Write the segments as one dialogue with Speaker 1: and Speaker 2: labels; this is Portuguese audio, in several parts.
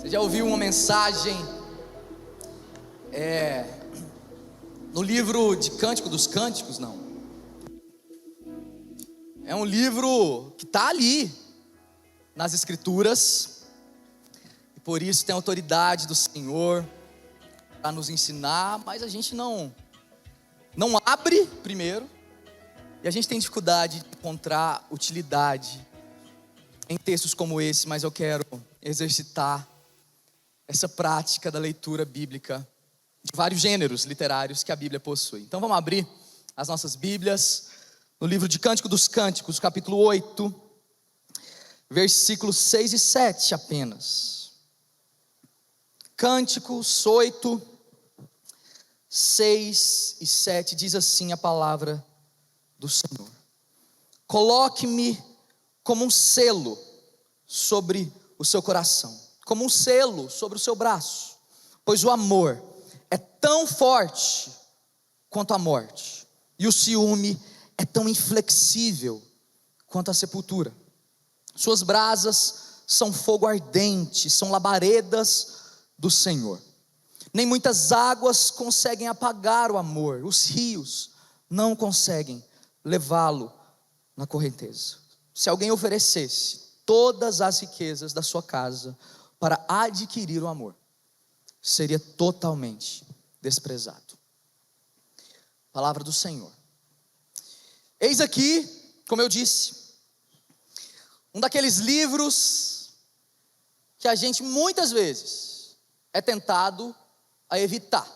Speaker 1: Você já ouviu uma mensagem no livro de Cântico dos Cânticos? Não. É um livro que está ali nas Escrituras, e por isso tem autoridade do Senhor para nos ensinar, mas a gente não abre primeiro, e a gente tem dificuldade de encontrar utilidade em textos como esse, mas eu quero exercitar essa prática da leitura bíblica de vários gêneros literários que a Bíblia possui. Então vamos abrir as nossas Bíblias no livro de Cântico dos Cânticos, capítulo 8, versículos 6 e 7 apenas. Cânticos 8, 6 e 7, diz assim a palavra do Senhor: coloque-me como um selo sobre o seu coração, como um selo sobre o seu braço, pois o amor é tão forte quanto a morte, e o ciúme é tão inflexível quanto a sepultura. Suas brasas são fogo ardente, são labaredas do Senhor. Nem muitas águas conseguem apagar o amor, os rios não conseguem levá-lo na correnteza. Se alguém oferecesse todas as riquezas da sua casa para adquirir o amor, seria totalmente desprezado. Palavra do Senhor. Eis aqui, como eu disse, um daqueles livros que a gente muitas vezes é tentado a evitar.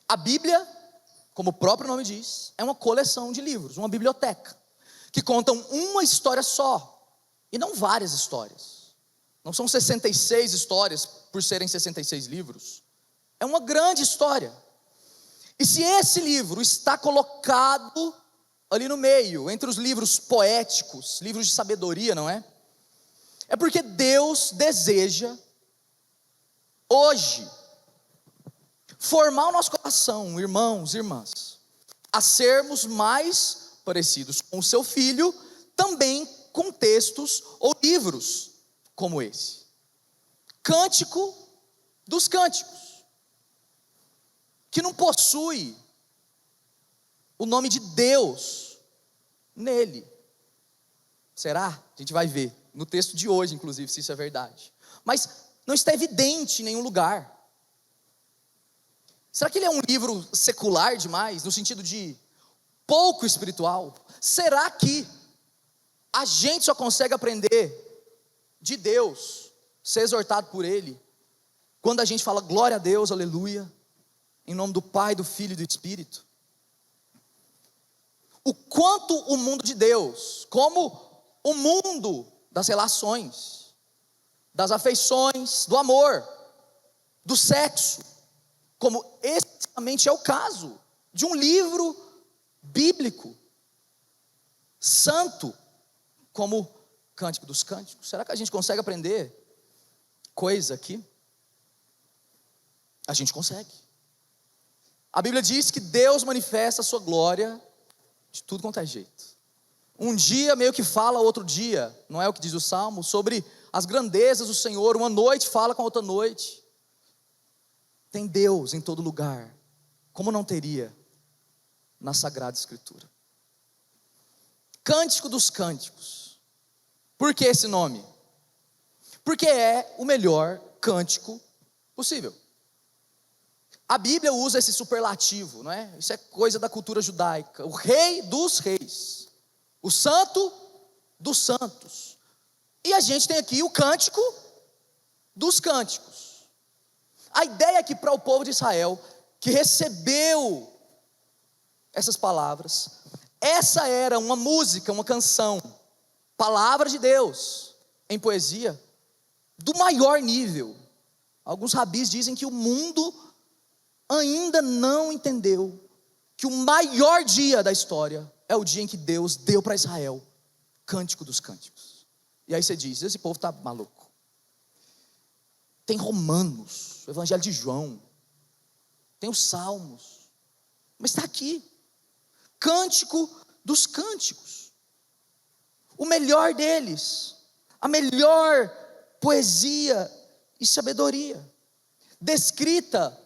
Speaker 1: A Bíblia, como o próprio nome diz, é uma coleção de livros, uma biblioteca, que contam uma história só, e não várias histórias. Não são 66 histórias por serem 66 livros. É uma grande história. E se esse livro está colocado ali no meio, entre os livros poéticos, livros de sabedoria, não é? É porque Deus deseja hoje formar o nosso coração, irmãos e irmãs, a sermos mais parecidos com o seu Filho, também com textos ou livros como esse. Cântico dos Cânticos, que não possui o nome de Deus nele. Será? A gente vai ver no texto de hoje, inclusive, se isso é verdade. Mas não está evidente em nenhum lugar. Será que ele é um livro secular demais, no sentido de pouco espiritual? Será que a gente só consegue aprender de Deus, ser exortado por Ele, quando a gente fala glória a Deus, aleluia, em nome do Pai, do Filho e do Espírito? O quanto o mundo de Deus, como o mundo das relações, das afeições, do amor, do sexo, como especificamente é o caso de um livro bíblico, santo, como Cântico dos Cânticos. Será que a gente consegue aprender coisa aqui? A gente consegue. A Bíblia diz que Deus manifesta a sua glória de tudo quanto é jeito. Um dia meio que fala outro dia, não é o que diz o Salmo, sobre as grandezas do Senhor. Uma noite fala com a outra noite. Tem Deus em todo lugar, como não teria na Sagrada Escritura. Cântico dos Cânticos. Por que esse nome? Porque é o melhor cântico possível. A Bíblia usa esse superlativo, não é? Isso é coisa da cultura judaica. O Rei dos Reis, o Santo dos Santos. E a gente tem aqui o Cântico dos Cânticos. A ideia é que para o povo de Israel, que recebeu essas palavras, essa era uma música, uma canção, palavra de Deus em poesia do maior nível. Alguns rabis dizem que o mundo ainda não entendeu que o maior dia da história é o dia em que Deus deu para Israel Cântico dos Cânticos. E aí você diz, esse povo está maluco. Tem Romanos, o Evangelho de João, tem os Salmos, mas está aqui, Cântico dos Cânticos. O melhor deles, a melhor poesia e sabedoria, descrita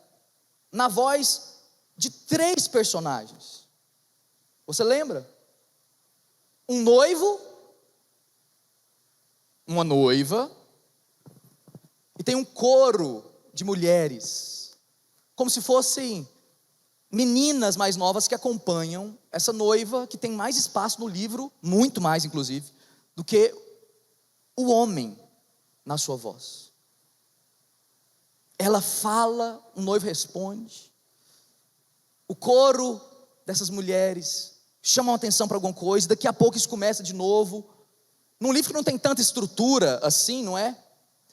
Speaker 1: na voz de 3 personagens. Você lembra? Um noivo, uma noiva, e tem um coro de mulheres, como se fossem meninas mais novas que acompanham essa noiva, que tem mais espaço no livro, muito mais inclusive, do que o homem na sua voz. Ela fala, o noivo responde. O coro dessas mulheres chamam a atenção para alguma coisa, daqui a pouco isso começa de novo. Num livro que não tem tanta estrutura assim, não é?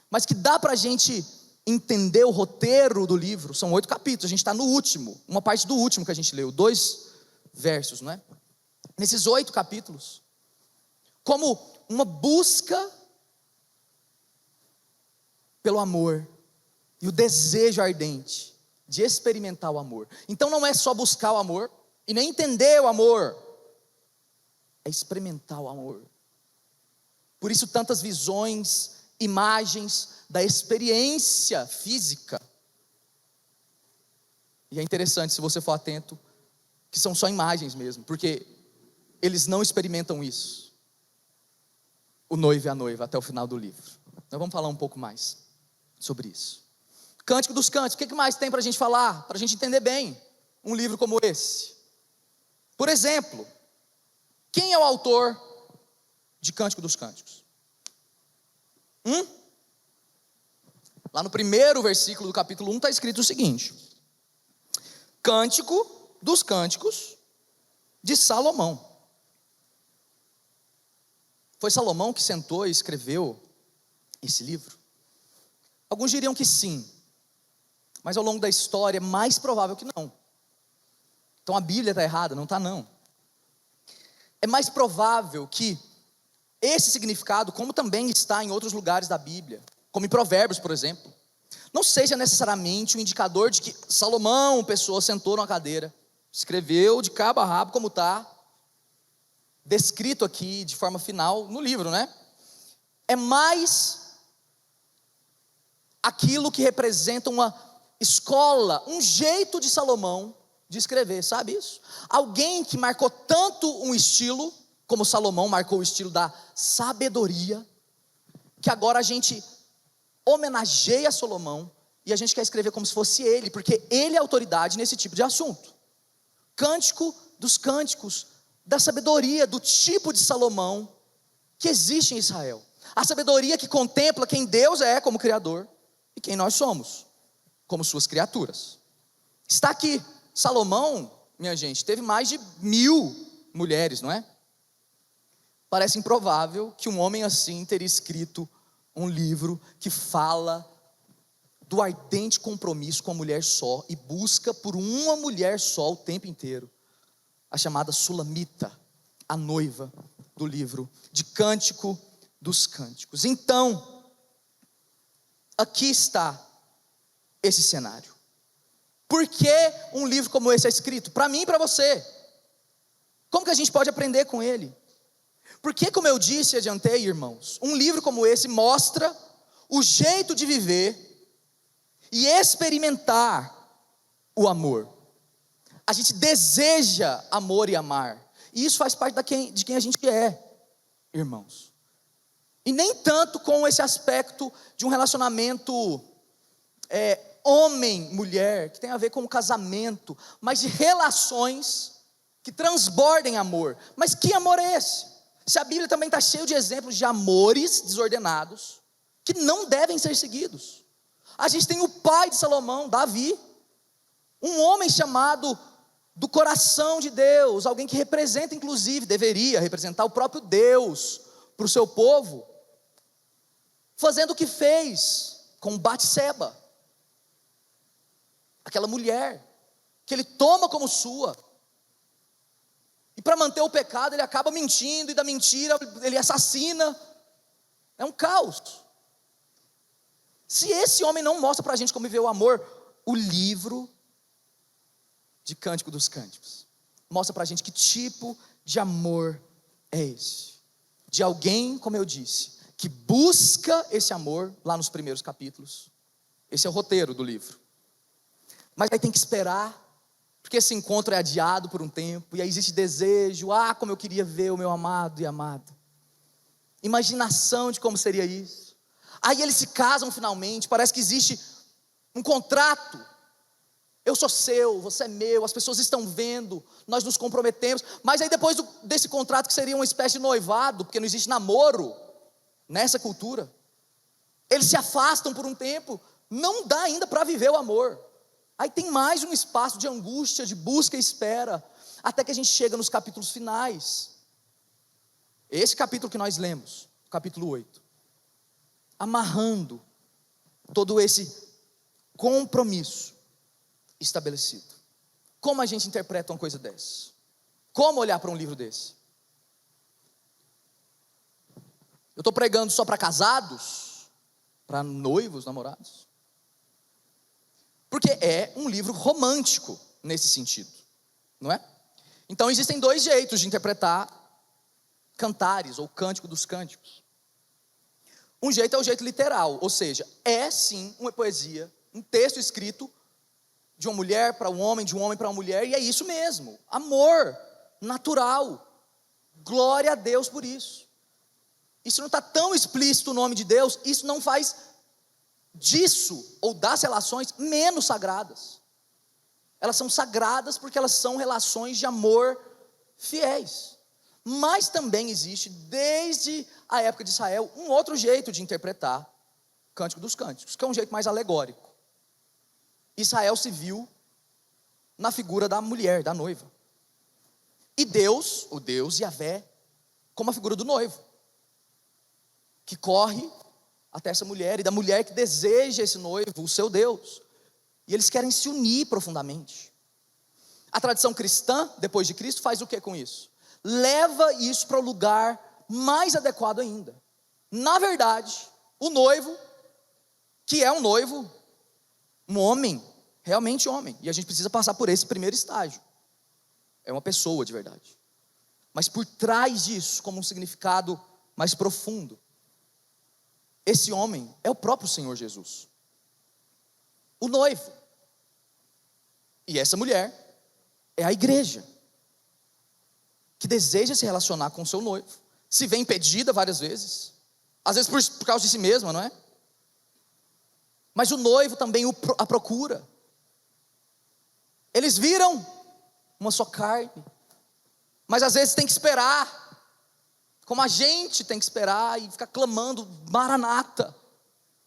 Speaker 1: Mas que dá para a gente entender o roteiro do livro. São 8 capítulos, a gente está no último, uma parte do último que a gente leu, 2 versos, não é? Nesses 8 capítulos, como uma busca pelo amor e o desejo ardente de experimentar o amor. Então não é só buscar o amor e nem entender o amor, é experimentar o amor. Por isso tantas visões, imagens da experiência física. E é interessante, se você for atento, que são só imagens mesmo, porque eles não experimentam isso, o noivo e a noiva, até o final do livro. Nós vamos falar um pouco mais sobre isso. Cântico dos Cânticos, o que mais tem para a gente falar? Para a gente entender bem um livro como esse. Por exemplo, quem é o autor de Cântico dos Cânticos? Lá no primeiro versículo do capítulo 1 está escrito o seguinte: Cântico dos Cânticos de Salomão. Foi Salomão que sentou e escreveu esse livro? Alguns diriam que sim, mas ao longo da história é mais provável que não. Então a Bíblia está errada, não está não. É mais provável que esse significado, como também está em outros lugares da Bíblia, como em Provérbios, por exemplo, não seja necessariamente um indicador de que Salomão, pessoa, sentou numa cadeira, escreveu de cabo a rabo, como está descrito aqui de forma final no livro, né? É mais aquilo que representa uma escola, um jeito de Salomão de escrever, sabe isso? Alguém que marcou tanto um estilo, como Salomão marcou o estilo da sabedoria, que agora a gente homenageia Salomão e a gente quer escrever como se fosse ele, porque ele é autoridade nesse tipo de assunto. Cântico dos Cânticos da sabedoria, do tipo de Salomão que existe em Israel. A sabedoria que contempla quem Deus é como Criador e quem nós somos como suas criaturas. Está aqui, Salomão, minha gente, teve mais de 1000 mulheres, não é? Parece improvável que um homem assim teria escrito um livro que fala do ardente compromisso com a mulher só e busca por uma mulher só o tempo inteiro. A chamada Sulamita, a noiva do livro de Cântico dos Cânticos. Então, aqui está esse cenário. Por que um livro como esse é escrito? Para mim e para você. Como que a gente pode aprender com ele? Porque, como eu disse e adiantei, irmãos, um livro como esse mostra o jeito de viver e experimentar o amor. A gente deseja amor e amar, e isso faz parte de quem a gente é, irmãos. E nem tanto com esse aspecto de um relacionamento homem-mulher, que tem a ver com o casamento, mas de relações que transbordem amor. Mas que amor é esse? Se a Bíblia também está cheia de exemplos de amores desordenados, que não devem ser seguidos. A gente tem o pai de Salomão, Davi, um homem chamado do coração de Deus, alguém que representa, inclusive, deveria representar o próprio Deus para o seu povo, fazendo o que fez com Batseba, aquela mulher que ele toma como sua, e para manter o pecado ele acaba mentindo, e da mentira ele assassina. É um caos. Se esse homem não mostra para a gente como viver o amor, o livro de Cântico dos Cânticos mostra para a gente que tipo de amor é esse. De alguém, como eu disse, que busca esse amor lá nos primeiros capítulos, Esse é o roteiro do livro. Mas aí tem que esperar, porque esse encontro é adiado por um tempo, e aí existe desejo, como eu queria ver o meu amado e amada. Imaginação de como seria isso. Aí eles se casam finalmente, parece que existe um contrato. Eu sou seu, você é meu, as pessoas estão vendo, nós nos comprometemos. Mas aí depois desse contrato, que seria uma espécie de noivado, porque não existe namoro nessa cultura, eles se afastam por um tempo, não dá ainda para viver o amor. Aí tem mais um espaço de angústia, de busca e espera, até que a gente chega nos capítulos finais. Esse capítulo que nós lemos, capítulo 8, amarrando todo esse compromisso estabelecido. Como a gente interpreta uma coisa dessa? Como olhar para um livro desse? Eu estou pregando só para casados? Para noivos, namorados? Porque é um livro romântico nesse sentido, não é? Então existem dois jeitos de interpretar Cantares ou Cântico dos Cânticos. Um jeito é o jeito literal, ou seja, é sim uma poesia, um texto escrito de uma mulher para um homem, de um homem para uma mulher, e é isso mesmo, amor natural, glória a Deus por isso. Isso não está tão explícito o nome de Deus, isso não faz disso, ou das relações, menos sagradas. Elas são sagradas porque elas são relações de amor fiéis. Mas também existe, desde a época de Israel, um outro jeito de interpretar Cântico dos Cânticos, que é um jeito mais alegórico. Israel se viu na figura da mulher, da noiva. E Deus, o Deus Yahvé, como a figura do noivo, que corre até essa mulher, e da mulher que deseja esse noivo, o seu Deus. E eles querem se unir profundamente. A tradição cristã, depois de Cristo, faz o que com isso? Leva isso para o lugar mais adequado ainda. Na verdade, o noivo, que é um noivo, um homem, realmente homem, e a gente precisa passar por esse primeiro estágio. É uma pessoa de verdade. Mas por trás disso, como um significado mais profundo, esse homem é o próprio Senhor Jesus, o noivo. E essa mulher é a igreja, que deseja se relacionar com o seu noivo, se vê impedida várias vezes, às vezes por causa de si mesma, não é? Mas o noivo também a procura. Eles viram uma só carne, mas às vezes tem que esperar, como a gente tem que esperar e ficar clamando, Maranata,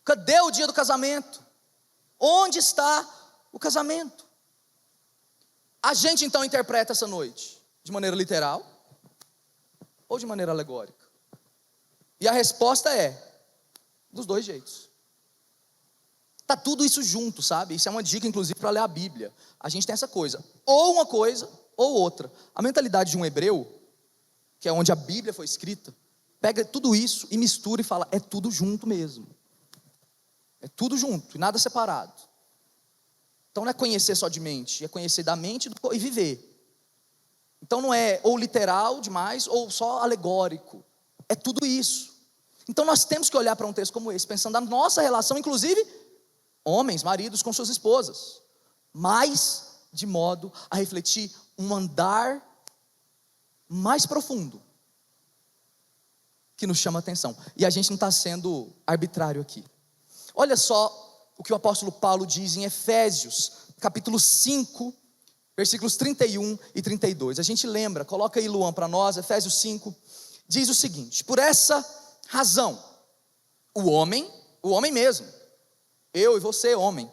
Speaker 1: cadê o dia do casamento? Onde está o casamento? A gente então interpreta essa noite de maneira literal ou de maneira alegórica? E a resposta é dos dois jeitos. Está tudo isso junto, sabe? Isso é uma dica, inclusive, para ler a Bíblia. A gente tem essa coisa, ou uma coisa, ou outra. A mentalidade de um hebreu, que é onde a Bíblia foi escrita, pega tudo isso e mistura e fala, é tudo junto mesmo. É tudo junto, e nada separado. Então não é conhecer só de mente, é conhecer da mente e viver. Então não é ou literal demais, ou só alegórico. É tudo isso. Então nós temos que olhar para um texto como esse, pensando na nossa relação, inclusive homens, maridos com suas esposas, mas de modo a refletir um andar mais profundo, que nos chama a atenção. E a gente não está sendo arbitrário aqui. Olha só o que o apóstolo Paulo diz em Efésios, capítulo 5, versículos 31 e 32. A gente lembra, coloca aí, Luan, para nós, Efésios 5, diz o seguinte: por essa razão, o homem mesmo, eu e você, homem,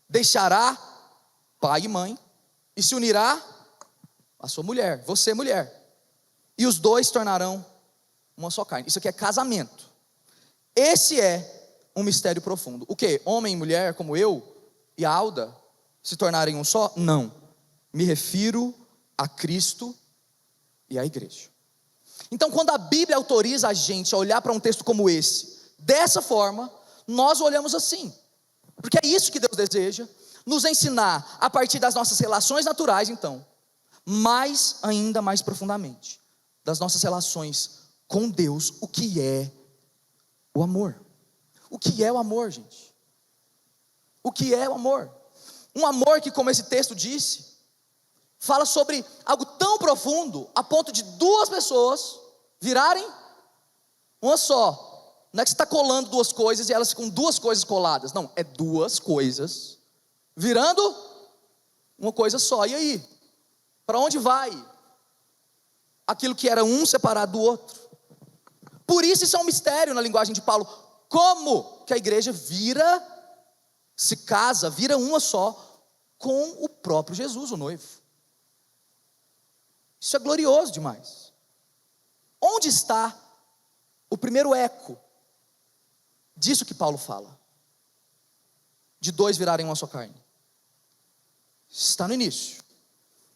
Speaker 1: deixará pai e mãe e se unirá à sua mulher, você, mulher, e os dois tornarão uma só carne. Isso aqui é casamento. Esse é um mistério profundo. O quê? Homem e mulher como eu e a Alda se tornarem um só? Não. Me refiro a Cristo e à igreja. Então, quando a Bíblia autoriza a gente a olhar para um texto como esse, dessa forma, nós olhamos assim. Porque é isso que Deus deseja, nos ensinar a partir das nossas relações naturais, então, ainda mais profundamente, das nossas relações com Deus, o que é o amor. O que é o amor, gente? o que é o amor. Um amor que, como esse texto disse, fala sobre algo tão profundo, a ponto de duas pessoas virarem uma só. Não é que você está colando duas coisas e elas ficam duas coisas coladas. Não, é duas coisas virando uma coisa só. E aí? Para onde vai aquilo que era um separado do outro? Por isso é um mistério na linguagem de Paulo. Como que a igreja se casa, vira uma só com o próprio Jesus, o noivo. Isso é glorioso demais. Onde está o primeiro eco disso que Paulo fala? De dois virarem uma só carne. Está no início.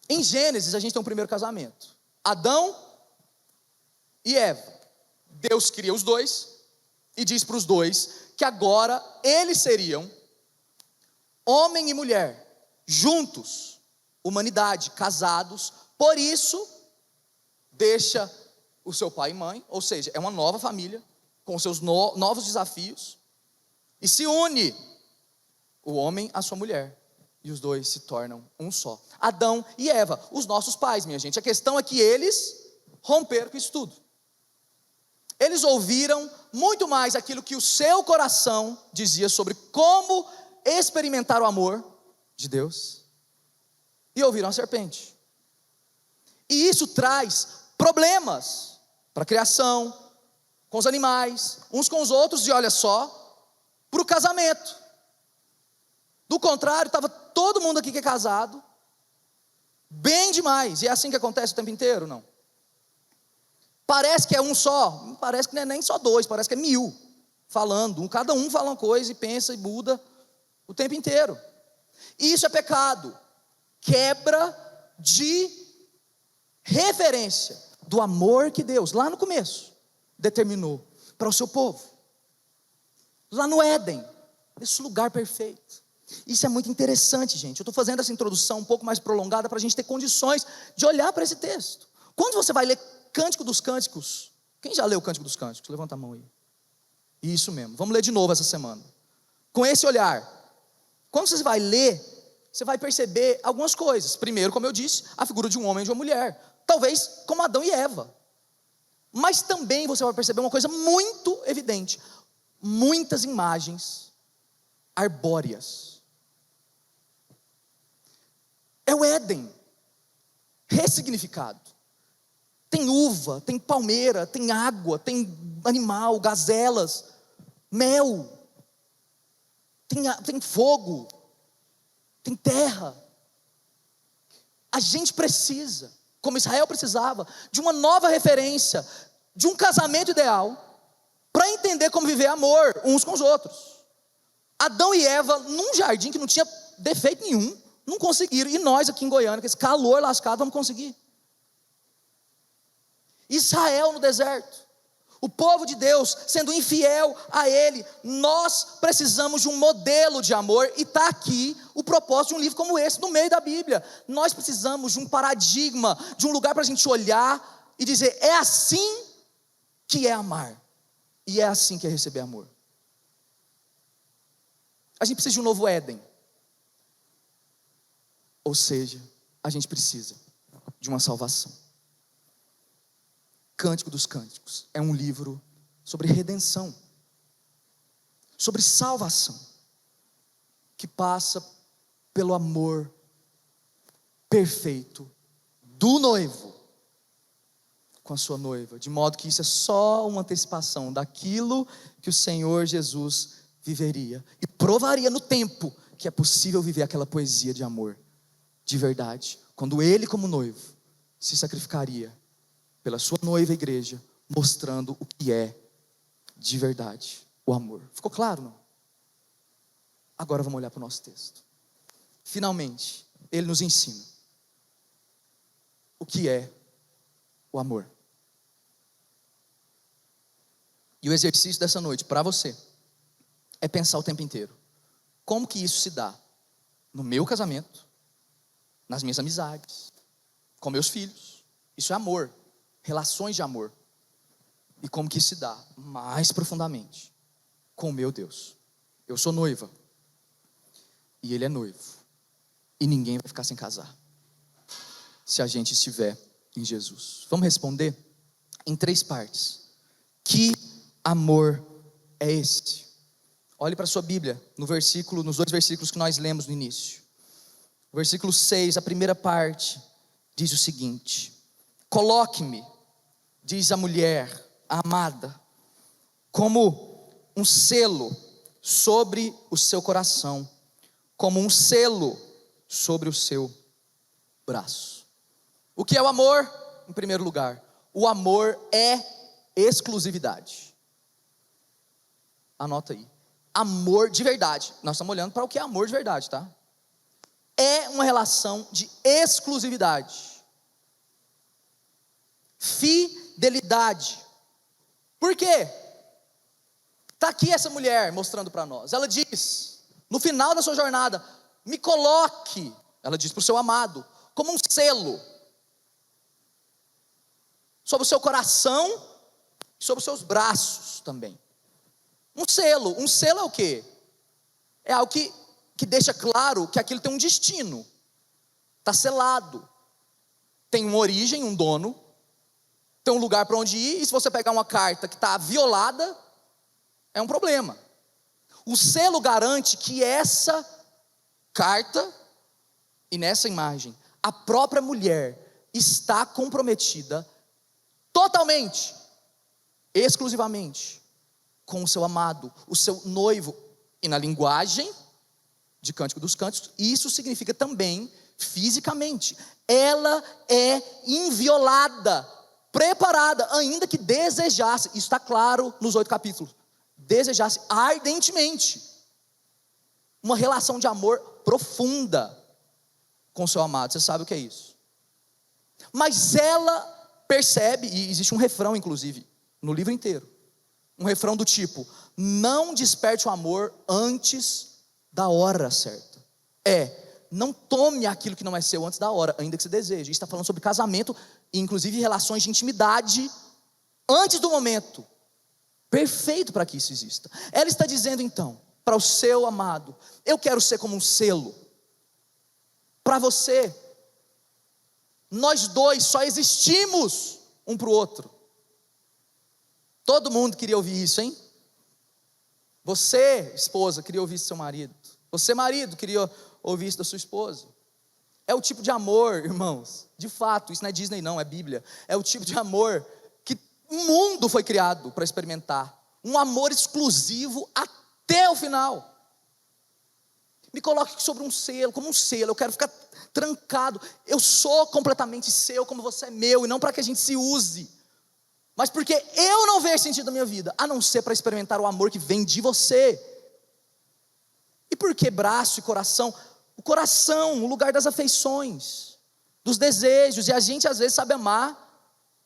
Speaker 1: Em Gênesis a gente tem um primeiro casamento. Adão e Eva. Deus cria os dois e diz para os dois que agora eles seriam homem e mulher, juntos, humanidade, casados. Por isso, deixa o seu pai e mãe, ou seja, é uma nova família, com seus novos desafios, e se une o homem à sua mulher, e os dois se tornam um só. Adão e Eva, os nossos pais, minha gente. A questão é que eles romperam com isso tudo. Eles ouviram muito mais aquilo que o seu coração dizia sobre como experimentar o amor de Deus, e ouviram a serpente. E isso traz problemas para a criação, com os animais, uns com os outros, e olha só, para o casamento. Do contrário, estava todo mundo aqui que é casado, bem demais. E é assim que acontece o tempo inteiro, não? Parece que é um só, parece que não é nem só dois, parece que é 1000 falando. Cada um fala uma coisa e pensa e muda o tempo inteiro. E isso é pecado. Quebra de referência do amor que Deus, lá no começo, determinou para o seu povo. Lá no Éden, esse lugar perfeito. Isso é muito interessante, gente. Eu estou fazendo essa introdução um pouco mais prolongada para a gente ter condições de olhar para esse texto. Quando você vai ler Cântico dos Cânticos, quem já leu o Cântico dos Cânticos? Levanta a mão aí. Isso mesmo, vamos ler de novo essa semana. Com esse olhar. Quando você vai ler, você vai perceber algumas coisas. Primeiro, como eu disse, a figura de um homem e de uma mulher. Talvez como Adão e Eva. Mas também você vai perceber uma coisa muito evidente. Muitas imagens arbóreas. É o Éden ressignificado. Tem uva, tem palmeira, tem água, tem animal, gazelas, mel, tem fogo, tem terra. A gente precisa, como Israel precisava, de uma nova referência, de um casamento ideal, para entender como viver amor uns com os outros. Adão e Eva, num jardim que não tinha defeito nenhum, não conseguiram. E nós aqui em Goiânia, com esse calor lascado, vamos conseguir. Israel no deserto, o povo de Deus sendo infiel a Ele. Nós precisamos de um modelo de amor, e está aqui o propósito de um livro como esse, no meio da Bíblia. Nós precisamos de um paradigma, de um lugar para a gente olhar e dizer: é assim que é amar, e é assim que é receber amor. A gente precisa de um novo Éden, ou seja, a gente precisa de uma salvação. Cântico dos Cânticos é um livro sobre redenção, sobre salvação, que passa pelo amor perfeito do noivo com a sua noiva, de modo que isso é só uma antecipação daquilo que o Senhor Jesus viveria e provaria no tempo que é possível viver aquela poesia de amor de verdade, quando Ele, como noivo, se sacrificaria pela sua noiva igreja, mostrando o que é de verdade o amor. Ficou claro, não? Agora vamos olhar para o nosso texto. Finalmente, ele nos ensina o que é o amor. E o exercício dessa noite para você é pensar o tempo inteiro: como que isso se dá no meu casamento, nas minhas amizades, com meus filhos? Isso é amor. Relações de amor. E como que isso se dá mais profundamente com o meu Deus? Eu sou noiva. e ele é noivo. E ninguém vai ficar sem casar, se a gente estiver em Jesus. Vamos responder em 3 partes. Que amor é esse? Olhe para a sua Bíblia, nos 2 versículos que nós lemos no início. O versículo 6, a primeira parte, diz o seguinte: coloque-me, diz a mulher, a amada, como um selo sobre o seu coração, como um selo sobre o seu braço. O que é o amor? Em primeiro lugar, o amor é exclusividade. Anota aí. Amor de verdade. Nós estamos olhando para o que é amor de verdade, tá? É uma relação de exclusividade. Fidelidade. Por quê? Está aqui essa mulher mostrando para nós. Ela diz, no final da sua jornada, me coloque, ela diz para o seu amado, como um selo sobre o seu coração e sobre os seus braços também. Um selo é o quê? É algo que deixa claro que aquilo tem um destino, está selado, tem uma origem, um dono, tem um lugar para onde ir, e se você pegar uma carta que está violada, é um problema. O selo garante que essa carta, e nessa imagem, a própria mulher está comprometida totalmente, exclusivamente, com o seu amado, o seu noivo. E na linguagem de Cântico dos Cânticos, isso significa também fisicamente. Ela é inviolada, preparada, ainda que desejasse, isso está claro nos 8 capítulos, desejasse ardentemente uma relação de amor profunda com o seu amado. Você sabe o que é isso? Mas ela percebe, e existe um refrão inclusive no livro inteiro, um refrão do tipo: não desperte o amor antes da hora certa. Não tome aquilo que não é seu antes da hora, ainda que se deseje. Isso está falando sobre casamento, e inclusive relações de intimidade antes do momento perfeito para que isso exista. Ela está dizendo então para o seu amado: eu quero ser como um selo para você. Nós dois só existimos um para o outro. Todo mundo queria ouvir isso, hein? Você, esposa, queria ouvir isso do seu marido. Você, marido, queria ouvir isso da sua esposa. É o tipo de amor, irmãos, de fato, isso não é Disney não, é Bíblia. É o tipo de amor que o mundo foi criado para experimentar. Um amor exclusivo até o final. Me coloque sobre um selo, como um selo. Eu quero ficar trancado. Eu sou completamente seu, como você é meu, e não para que a gente se use, mas porque eu não vejo sentido na minha vida, a não ser para experimentar o amor que vem de você. E por que braço e coração? O coração, o lugar das afeições, dos desejos, e a gente às vezes sabe amar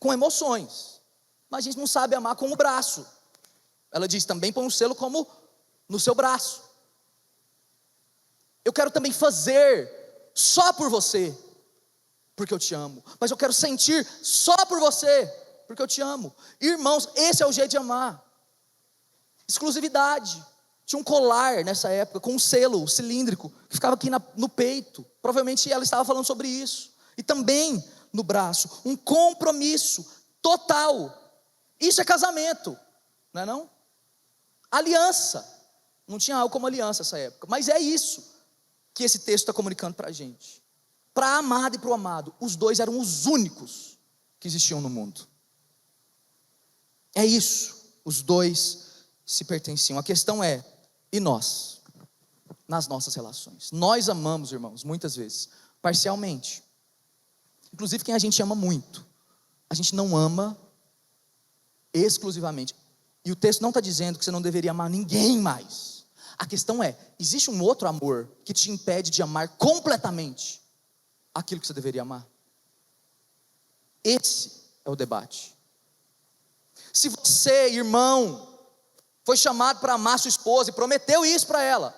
Speaker 1: com emoções, mas a gente não sabe amar com o braço. Ela diz também: põe um selo como no seu braço. Eu quero também fazer só por você, porque eu te amo, mas eu quero sentir só por você, porque eu te amo. Irmãos, esse é o jeito de amar. Exclusividade. Tinha um colar nessa época com um selo cilíndrico que ficava aqui no peito. Provavelmente ela estava falando sobre isso. E também no braço. Um compromisso total. Isso é casamento, não é não? Aliança. Não tinha algo como aliança nessa época, mas é isso que esse texto está comunicando para a gente. Para a amada e para o amado, os dois eram os únicos que existiam no mundo. É isso, os dois se pertenciam. A questão é: e nós? Nas nossas relações. Nós amamos, irmãos, muitas vezes, parcialmente. Inclusive quem a gente ama muito, a gente não ama exclusivamente. E o texto não está dizendo que você não deveria amar ninguém mais. A questão é: existe um outro amor que te impede de amar completamente aquilo que você deveria amar? Esse é o debate. Se você, irmão, foi chamado para amar sua esposa e prometeu isso para ela,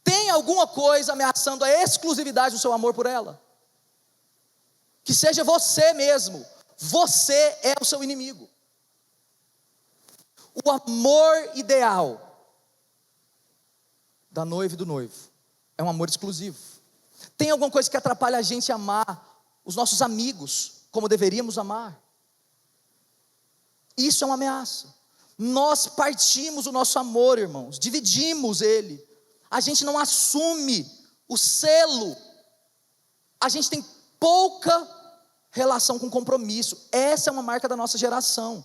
Speaker 1: tem alguma coisa ameaçando a exclusividade do seu amor por ela? Que seja você mesmo. Você é o seu inimigo. O amor ideal da noiva e do noivo é um amor exclusivo. Tem alguma coisa que atrapalha a gente a amar os nossos amigos como deveríamos amar? Isso é uma ameaça. Nós partimos o nosso amor, irmãos, dividimos ele. A gente não assume o selo. A gente tem pouca relação com compromisso. Essa é uma marca da nossa geração.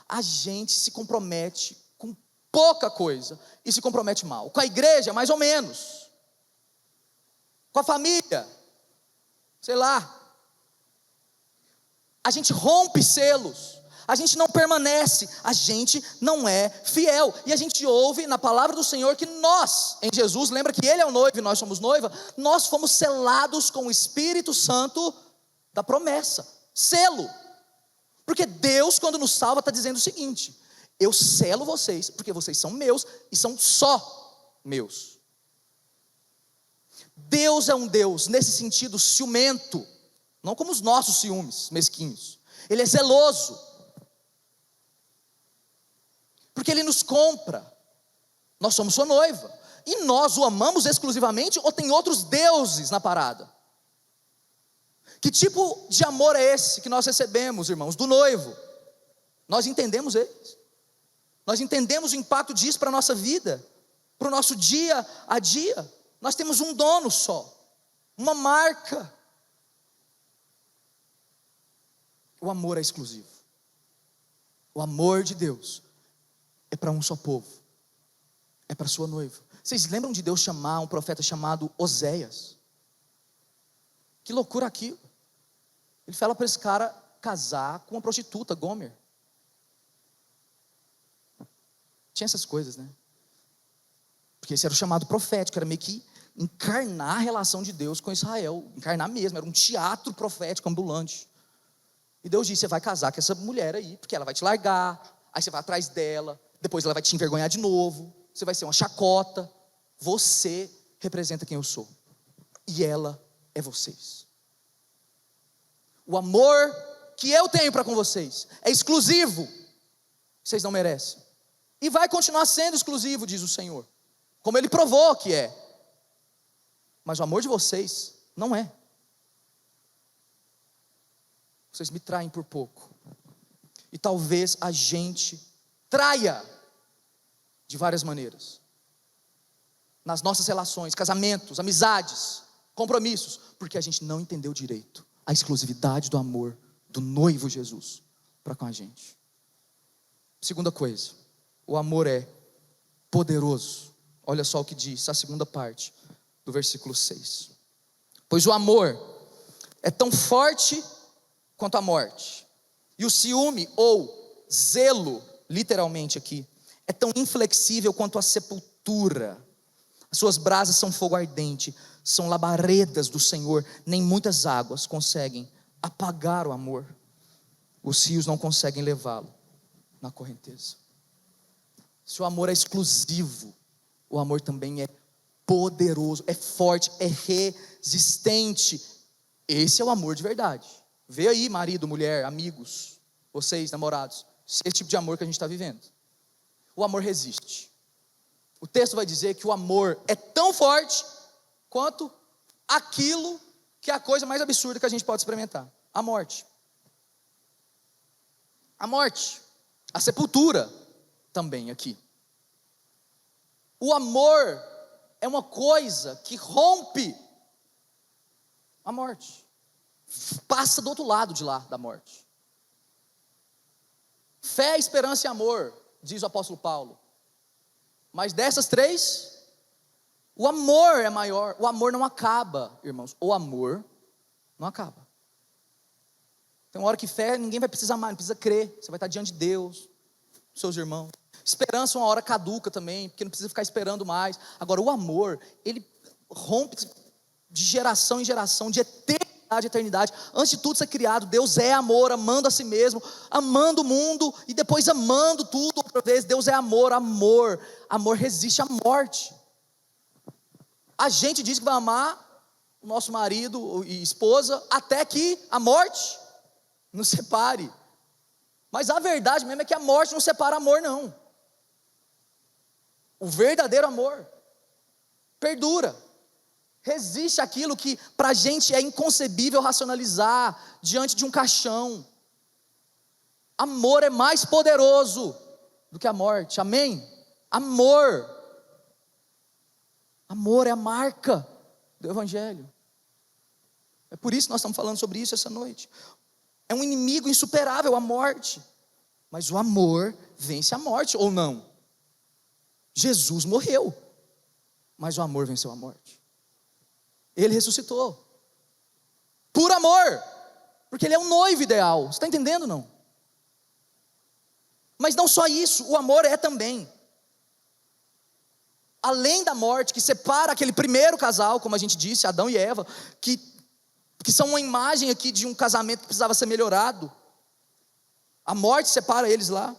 Speaker 1: A gente se compromete com pouca coisa e se compromete mal. Com a igreja, mais ou menos. Com a família, sei lá. A gente rompe selos. A gente não permanece, a gente não é fiel. E a gente ouve na palavra do Senhor que nós, em Jesus, lembra que Ele é o noivo e nós somos noiva, nós fomos selados com o Espírito Santo da promessa. Selo. Porque Deus, quando nos salva, está dizendo o seguinte: eu selo vocês, porque vocês são meus e são só meus. Deus é um Deus, nesse sentido, ciumento, não como os nossos ciúmes mesquinhos. Ele é zeloso. Porque Ele nos compra. Nós somos sua noiva. E nós o amamos exclusivamente ou tem outros deuses na parada? Que tipo de amor é esse que nós recebemos, irmãos, do noivo? Nós entendemos eles? Nós entendemos o impacto disso para a nossa vida? Para o nosso dia a dia? Nós temos um dono só. Uma marca. O amor é exclusivo. O amor de Deus é para um só povo, é para sua noiva. Vocês lembram de Deus chamar um profeta chamado Oséias? Que loucura aquilo. Ele fala para esse cara casar com uma prostituta, Gomer. Tinha essas coisas, né? Porque esse era o chamado profético, era meio que encarnar a relação de Deus com Israel, encarnar mesmo, era um teatro profético ambulante. E Deus disse: você vai casar com essa mulher aí, porque ela vai te largar, aí você vai atrás dela, depois ela vai te envergonhar de novo, você vai ser uma chacota. Você representa quem eu sou, e ela é vocês. O amor que eu tenho para com vocês é exclusivo, vocês não merecem, e vai continuar sendo exclusivo, diz o Senhor, como Ele provou que é. Mas o amor de vocês não é. Vocês me traem por pouco, e talvez a gente traia de várias maneiras, nas nossas relações, casamentos, amizades, compromissos, porque a gente não entendeu direito a exclusividade do amor do noivo Jesus para com a gente. Segunda coisa, o amor é poderoso. Olha só o que diz a segunda parte do versículo 6. Pois o amor é tão forte quanto a morte, e o ciúme ou zelo, literalmente aqui, é tão inflexível quanto a sepultura. As suas brasas são fogo ardente, são labaredas do Senhor, nem muitas águas conseguem apagar o amor. Os rios não conseguem levá-lo na correnteza. Se o amor é exclusivo, o amor também é poderoso, é forte, é resistente. Esse é o amor de verdade. Vê aí, marido, mulher, amigos, vocês, namorados, esse tipo de amor que a gente está vivendo. O amor resiste. O texto vai dizer que o amor é tão forte quanto aquilo que é a coisa mais absurda que a gente pode experimentar: a morte. A morte, a sepultura também aqui. O amor é uma coisa que rompe a morte, passa do outro lado de lá da morte. Fé, esperança e amor, diz o apóstolo Paulo. Mas dessas três, o amor é maior. O amor não acaba, irmãos. O amor não acaba. Tem uma hora que fé, ninguém vai precisar mais, não precisa crer. Você vai estar diante de Deus, seus irmãos. Esperança uma hora caduca também, porque não precisa ficar esperando mais. Agora o amor, ele rompe de geração em geração, de eternidade a eternidade. Antes de tudo ser criado, Deus é amor, amando a si mesmo, amando o mundo e depois amando tudo outra vez. Deus é amor, amor resiste à morte. A gente diz que vai amar o nosso marido e esposa até que a morte nos separe. Mas a verdade mesmo é que a morte não separa amor, não. O verdadeiro amor perdura. resiste àquilo que para a gente é inconcebível racionalizar diante de um caixão. Amor é mais poderoso do que a morte, amém? Amor é a marca do Evangelho. É por isso que nós estamos falando sobre isso essa noite. É um inimigo insuperável, a morte. Mas o amor vence a morte, ou não? Jesus morreu, mas o amor venceu a morte. Ele ressuscitou. Por amor. Porque ele é um noivo ideal. Você está entendendo, não? Mas não só isso, o amor é também, além da morte que separa aquele primeiro casal, como a gente disse, Adão e Eva, que são uma imagem aqui de um casamento que precisava ser melhorado. A morte separa eles lá.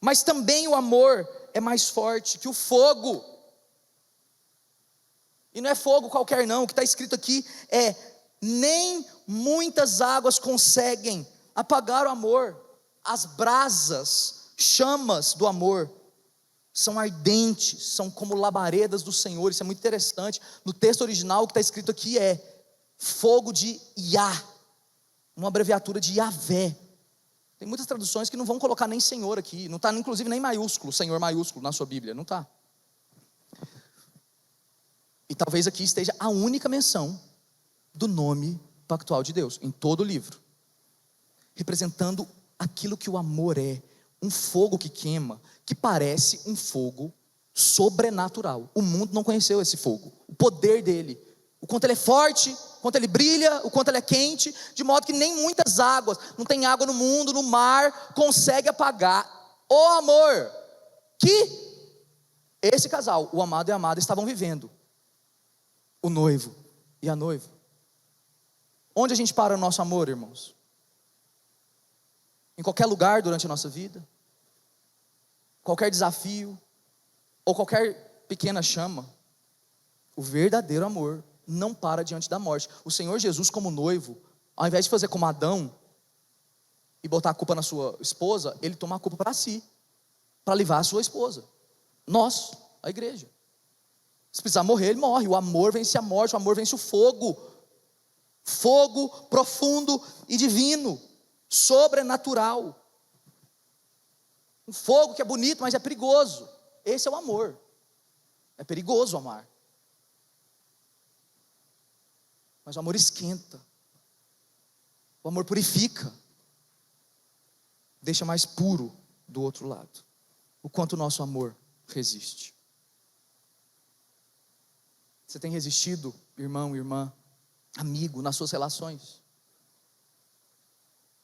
Speaker 1: Mas também o amor é mais forte que o fogo. E não é fogo qualquer não, o que está escrito aqui é: nem muitas águas conseguem apagar o amor. As brasas, chamas do amor, são ardentes, são como labaredas do Senhor. Isso é muito interessante. No texto original o que está escrito aqui é fogo de Yah, uma abreviatura de Yavé. Tem muitas traduções que não vão colocar nem Senhor aqui, não está inclusive nem maiúsculo, Senhor maiúsculo na sua Bíblia, não está. E talvez aqui esteja a única menção do nome pactual de Deus, em todo o livro, representando aquilo que o amor é, um fogo que queima, que parece um fogo sobrenatural. O mundo não conheceu esse fogo, o poder dele, o quanto ele é forte, o quanto ele brilha, o quanto ele é quente, de modo que nem muitas águas, não tem água no mundo, no mar, consegue apagar o amor que esse casal, o amado e a amada, estavam vivendo. O noivo e a noiva. Onde a gente para o nosso amor, irmãos? Em qualquer lugar durante a nossa vida, qualquer desafio, ou qualquer pequena chama, o verdadeiro amor não para diante da morte. O Senhor Jesus, como noivo, ao invés de fazer como Adão e botar a culpa na sua esposa, ele toma a culpa para si, para livrar a sua esposa. Nós, a igreja. Se precisar morrer, ele morre. O amor vence a morte, o amor vence o fogo. Fogo profundo e divino, sobrenatural. Um fogo que é bonito, mas é perigoso. Esse é o amor. É perigoso amar. Mas o amor esquenta. O amor purifica. Deixa mais puro do outro lado. O quanto o nosso amor resiste. Você tem resistido, irmão, irmã, amigo, nas suas relações?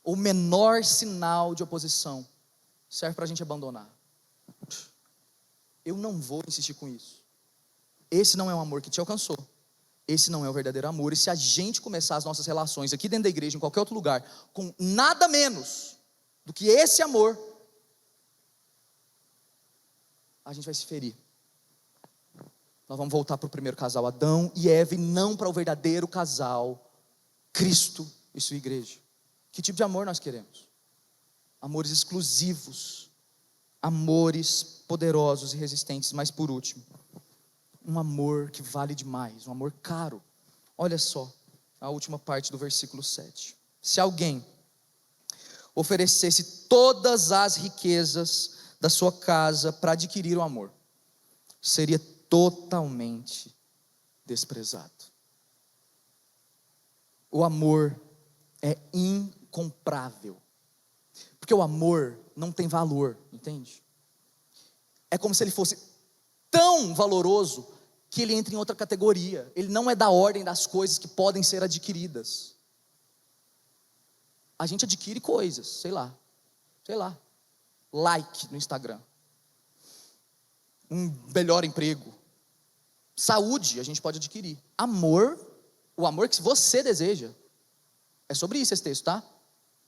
Speaker 1: O menor sinal de oposição serve para a gente abandonar. Eu não vou insistir com isso. Esse não é um amor que te alcançou. Esse não é o verdadeiro amor. E se a gente começar as nossas relações aqui dentro da igreja, em qualquer outro lugar, com nada menos do que esse amor, a gente vai se ferir. Nós vamos voltar para o primeiro casal, Adão e Eva, e não para o verdadeiro casal, Cristo e sua igreja. Que tipo de amor nós queremos? Amores exclusivos, amores poderosos e resistentes. Mas por último, um amor que vale demais, um amor caro. Olha só a última parte do versículo 7. Se alguém oferecesse todas as riquezas da sua casa para adquirir o amor, seria totalmente desprezado. O amor é incomprável, porque o amor não tem valor, entende? É como se ele fosse tão valoroso que ele entra em outra categoria. Ele não é da ordem das coisas que podem ser adquiridas. A gente adquire coisas, sei lá, like no Instagram, um melhor emprego, saúde a gente pode adquirir. Amor, o amor que você deseja, é sobre isso esse texto, tá?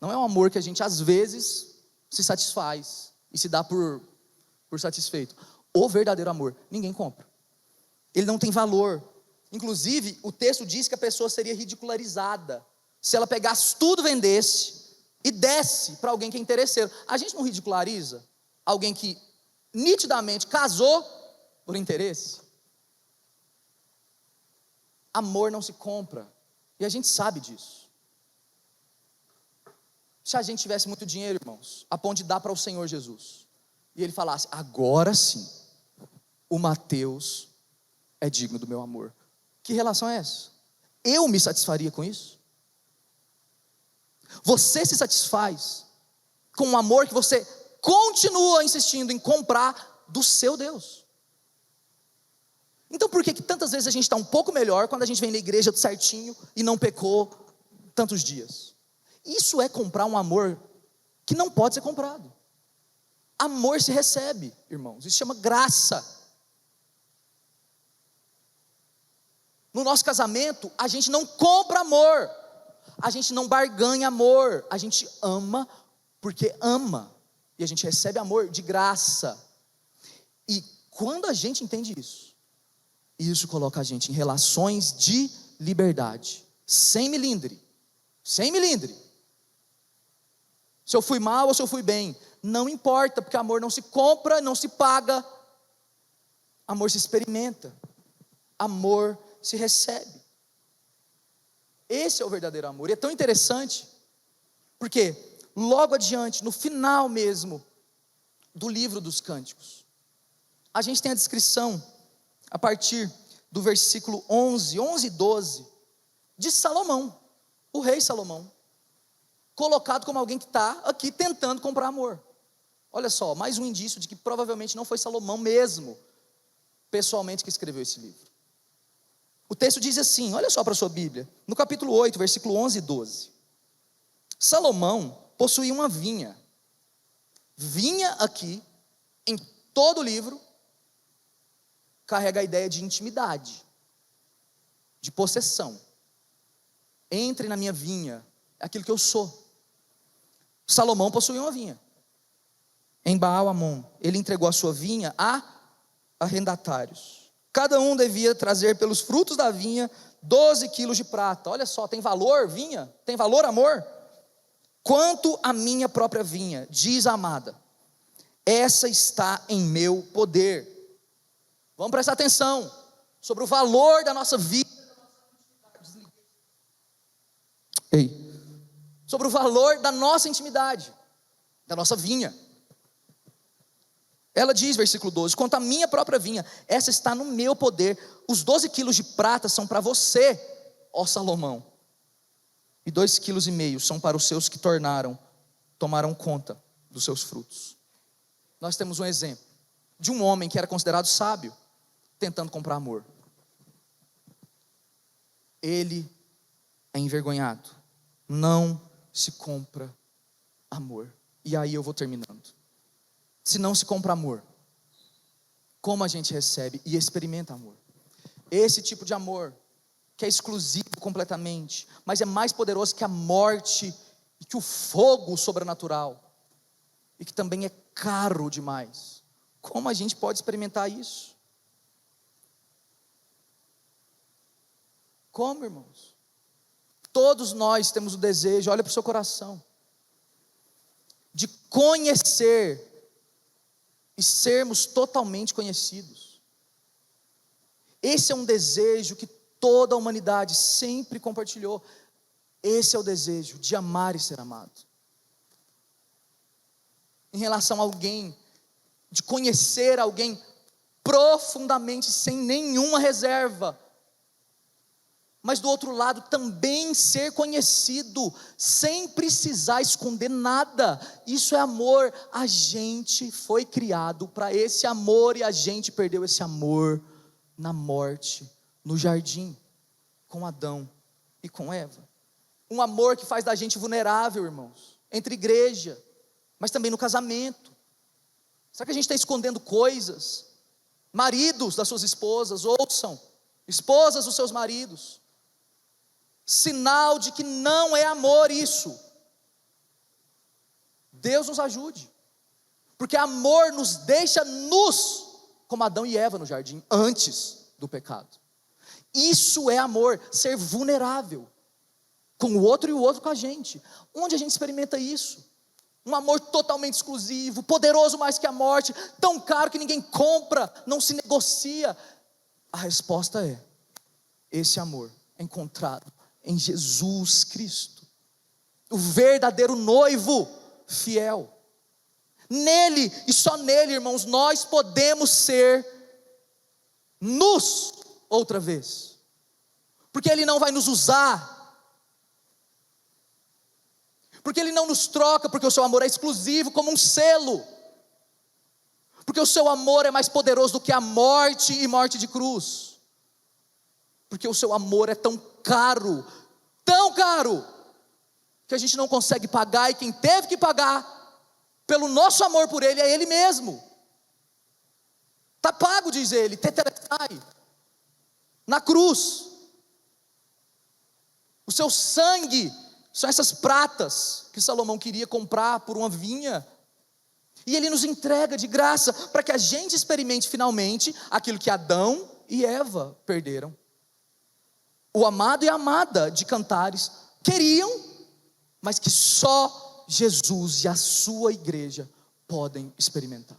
Speaker 1: Não é um amor que a gente às vezes se satisfaz e se dá por satisfeito. O verdadeiro amor, ninguém compra. Ele não tem valor. Inclusive, o texto diz que a pessoa seria ridicularizada se ela pegasse tudo, vendesse e desse para alguém que é interesseiro. A gente não ridiculariza alguém que nitidamente casou por interesse? amor não se compra. E a gente sabe disso. Se a gente tivesse muito dinheiro, irmãos, a ponto de dar para o Senhor Jesus, e Ele falasse, agora sim, o Mateus é digno do meu amor. Que relação é essa? Eu me satisfaria com isso? Você se satisfaz com um amor que você continua insistindo em comprar do seu Deus? Então por que tantas vezes a gente está um pouco melhor quando a gente vem na igreja certinho e não pecou tantos dias? Isso é comprar um amor que não pode ser comprado. Amor se recebe, irmãos, isso chama graça. No nosso casamento, a gente não compra amor, a gente não barganha amor, a gente ama porque ama, e a gente recebe amor de graça. E quando a gente entende isso coloca a gente em relações de liberdade, sem melindre, sem milindre. Se eu fui mal ou se eu fui bem, não importa, porque amor não se compra, não se paga, amor se experimenta, amor se recebe. Esse é o verdadeiro amor. E é tão interessante, porque logo adiante, no final mesmo do livro dos Cânticos, a gente tem a descrição, a partir do versículo 11 e 12, de Salomão, o rei Salomão, colocado como alguém que está aqui tentando comprar amor. Olha só, mais um indício de que provavelmente não foi Salomão mesmo, pessoalmente, que escreveu esse livro. O texto diz assim, olha só para a sua Bíblia, no capítulo 8, versículo 11 e 12. Salomão possuía uma vinha. Vinha aqui, em todo o livro, carrega a ideia de intimidade, de possessão. Entre na minha vinha, é aquilo que eu sou. Salomão possuía uma vinha. Em Baal-Amon, ele entregou a sua vinha a arrendatários. Cada um devia trazer pelos frutos da vinha 12 quilos de prata. Olha só, tem valor vinha? Tem valor amor? Quanto à minha própria vinha, diz a amada, essa está em meu poder. Vamos prestar atenção sobre o valor da nossa vida. Sobre o valor da nossa intimidade, da nossa vinha. Ela diz, versículo 12, quanto à minha própria vinha, essa está no meu poder, os 12 quilos de prata são para você, ó Salomão, e 2,5 quilos são para os seus que tomaram conta dos seus frutos. Nós temos um exemplo de um homem que era considerado sábio, tentando comprar amor. Ele é envergonhado, não se compra amor. E aí eu vou terminando. Se não se compra amor, como a gente recebe e experimenta amor? Esse tipo de amor, que é exclusivo completamente, mas é mais poderoso que a morte e que o fogo sobrenatural, e que também é caro demais. Como a gente pode experimentar isso? Como, irmãos? Todos nós temos o desejo, olha para o seu coração, de conhecer e sermos totalmente conhecidos. Esse é um desejo que toda a humanidade sempre compartilhou. Esse é o desejo de amar e ser amado. Em relação a alguém, de conhecer alguém profundamente, sem nenhuma reserva. Mas do outro lado também ser conhecido, sem precisar esconder nada. Isso é amor. A gente foi criado para esse amor e a gente perdeu esse amor na morte, no jardim, com Adão e com Eva. Um amor que faz da gente vulnerável, irmãos, entre igreja, mas também no casamento. Será que a gente está escondendo coisas? Maridos das suas esposas, ouçam, esposas dos seus maridos. Sinal de que não é amor isso. Deus nos ajude, porque amor nos deixa nus, como Adão e Eva no jardim, antes do pecado. Isso é amor, ser vulnerável com o outro e o outro com a gente. Onde a gente experimenta isso? Um amor totalmente exclusivo, poderoso mais que a morte, tão caro que ninguém compra, não se negocia. A resposta é: Esse amor é encontrado em Jesus Cristo, o verdadeiro noivo fiel. Nele e só nele, irmãos, nós podemos ser nus outra vez, porque Ele não vai nos usar, porque Ele não nos troca, porque o seu amor é exclusivo como um selo, porque o seu amor é mais poderoso do que a morte e morte de cruz, porque o seu amor é tão caro, que a gente não consegue pagar, e quem teve que pagar pelo nosso amor por Ele é Ele mesmo. Está pago, diz Ele, tetelestai, na cruz. O seu sangue são essas pratas que Salomão queria comprar por uma vinha, e Ele nos entrega de graça, para que a gente experimente finalmente aquilo que Adão e Eva perderam. O amado e a amada de Cantares queriam, mas que só Jesus e a sua igreja podem experimentar.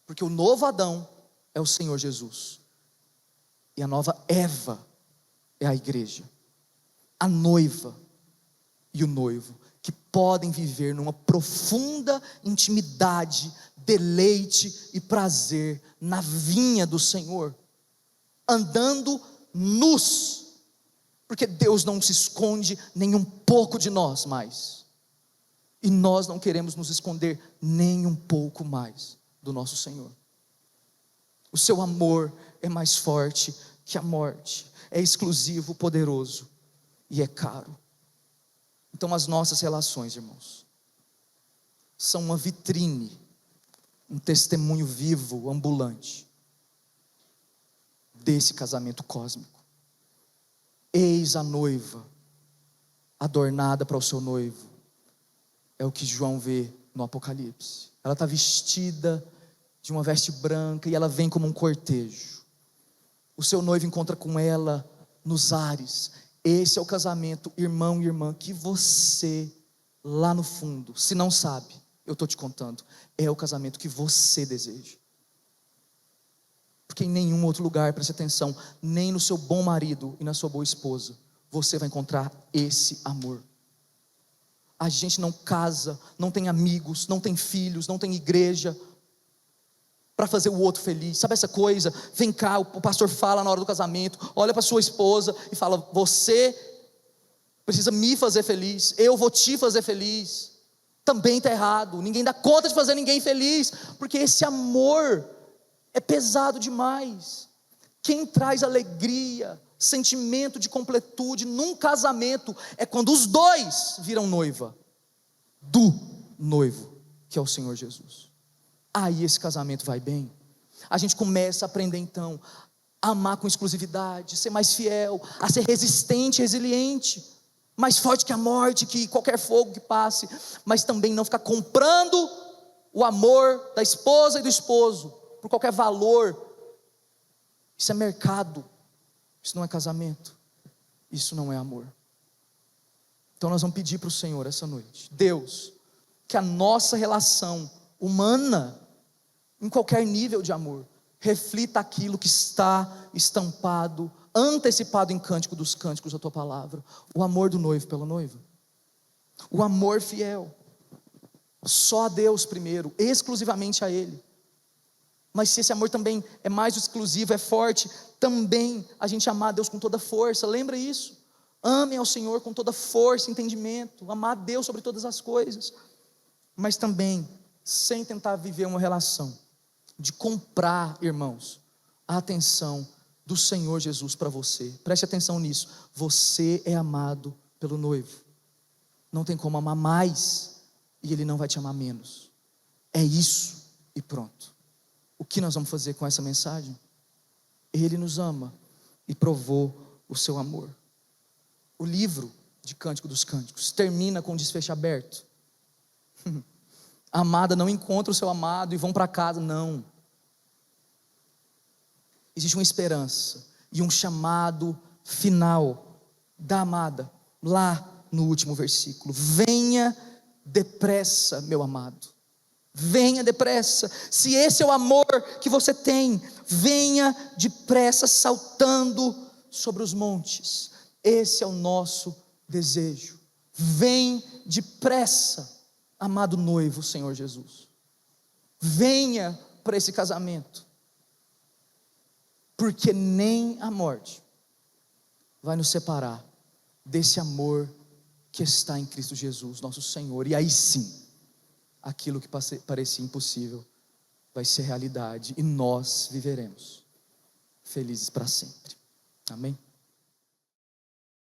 Speaker 1: Porque o novo Adão é o Senhor Jesus, e a nova Eva é a igreja, a noiva e o noivo, que podem viver numa profunda intimidade, deleite e prazer na vinha do Senhor, andando nus, porque Deus não se esconde nem um pouco de nós mais, e nós não queremos nos esconder nem um pouco mais do nosso Senhor. O seu amor é mais forte que a morte, é exclusivo, poderoso e é caro. Então as nossas relações, irmãos, são uma vitrine, um testemunho vivo, ambulante, desse casamento cósmico. Eis a noiva, adornada para o seu noivo, é o que João vê no Apocalipse. Ela está vestida de uma veste branca, e ela vem como um cortejo. O seu noivo encontra com ela nos ares. Esse é o casamento, irmão e irmã, que você, lá no fundo, se não sabe, eu estou te contando, é o casamento que você deseja. Porque em nenhum outro lugar, preste atenção, nem no seu bom marido e na sua boa esposa, você vai encontrar esse amor. A gente não casa, não tem amigos, não tem filhos, não tem igreja para fazer o outro feliz. Sabe essa coisa? Vem cá, o pastor fala na hora do casamento, olha para sua esposa e fala: você precisa me fazer feliz, eu vou te fazer feliz. Também está errado. Ninguém dá conta de fazer ninguém feliz, porque esse amor é pesado demais. Quem traz alegria, sentimento de completude num casamento é quando os dois viram noiva do noivo, que é o Senhor Jesus. Aí esse casamento vai bem. A gente começa a aprender então a amar com exclusividade, ser mais fiel, a ser resistente, resiliente, mais forte que a morte, que qualquer fogo que passe, mas também não ficar comprando o amor da esposa e do esposo por qualquer valor. Isso é mercado, isso não é casamento, isso não é amor. Então nós vamos pedir para o Senhor essa noite: Deus, que a nossa relação humana, em qualquer nível de amor, reflita aquilo que está estampado, antecipado em Cântico dos Cânticos da tua palavra: o amor do noivo pela noiva, o amor fiel, só a Deus primeiro, exclusivamente a Ele. Mas se esse amor também é mais exclusivo, é forte, também a gente amar a Deus com toda força. Lembra isso? Amem ao Senhor com toda força, entendimento, amar a Deus sobre todas as coisas, mas também sem tentar viver uma relação de comprar, irmãos, a atenção do Senhor Jesus para você. Preste atenção nisso. Você é amado pelo noivo. Não tem como amar mais e Ele não vai te amar menos. É isso e pronto. O que nós vamos fazer com essa mensagem? Ele nos ama e provou o seu amor. O livro de Cântico dos Cânticos termina com um desfecho aberto. A amada não encontra o seu amado e vão para casa, não. Existe uma esperança e um chamado final da amada, lá no último versículo: venha depressa, meu amado, venha depressa. Se esse é o amor que você tem, venha depressa, saltando sobre os montes. Esse é o nosso desejo. Vem depressa, amado noivo, Senhor Jesus. Venha para esse casamento, porque nem a morte vai nos separar desse amor que está em Cristo Jesus, nosso Senhor. E aí sim, aquilo que parecia impossível vai ser realidade, e nós viveremos felizes para sempre. Amém?